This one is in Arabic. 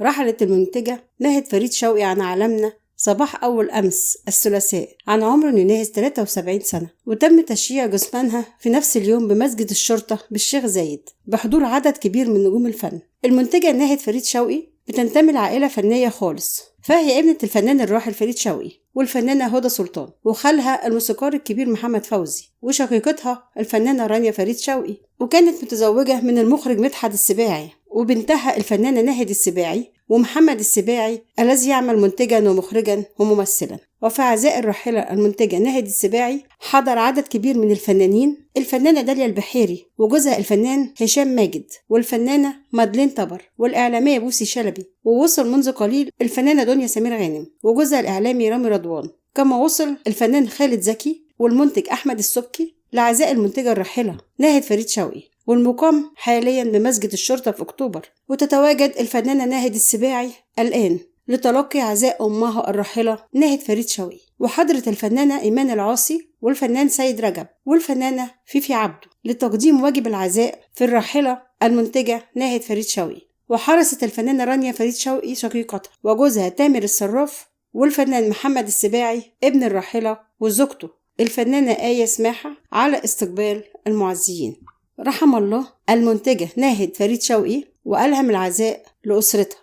رحلت المنتجة ناهد فريد شوقي عن عالمنا صباح أول أمس الثلاثاء عن عمر يناهز 73 سنة، وتم تشييع جثمانها في نفس اليوم بمسجد الشرطة بالشيخ زايد بحضور عدد كبير من نجوم الفن. المنتجة ناهد فريد شوقي بتنتمي لعائلة فنية خالص، فهي ابنة الفنان الراحل فريد شوقي والفنانة هدى سلطان، وخالها الموسيقار الكبير محمد فوزي، وشقيقتها الفنانة رانيا فريد شوقي، وكانت متزوجة من المخرج مدحت السباعي، وبنتها الفنانة ناهد السباعي ومحمد السباعي الذي يعمل منتجا ومخرجا وممثلا. وفي عزاء الراحلة المنتجة ناهد السباعي حضر عدد كبير من الفنانين، الفنانة داليا البحيري وجوزها الفنان هشام ماجد والفنانة مادلين طبر والإعلامية بوسي شلبي، ووصل منذ قليل الفنانة دنيا سمير غانم وجوزها الإعلامي رامي رضوان، كما وصل الفنان خالد زكي والمنتج أحمد السبكي لعزاء المنتجة الراحلة ناهد فريد شوقي، والمقام حاليا بمسجد الشرطة في أكتوبر. وتتواجد الفنانة ناهد السباعي الآن لتلقي عزاء أمها الراحلة ناهد فريد شوقي، وحضرة الفنانة إيمان العاصي والفنان سيد رجب والفنانة فيفي عبده لتقديم واجب العزاء في الراحلة المنتجة ناهد فريد شوقي. وحرصت الفنانة رانيا فريد شوقي شقيقتها وجوزها تامر الصراف والفنان محمد السباعي ابن الراحلة وزوجته الفنانة آية سماحة على استقبال المعزيين. رحم الله المنتجة ناهد فريد شوقي وألهم العزاء لأسرتها.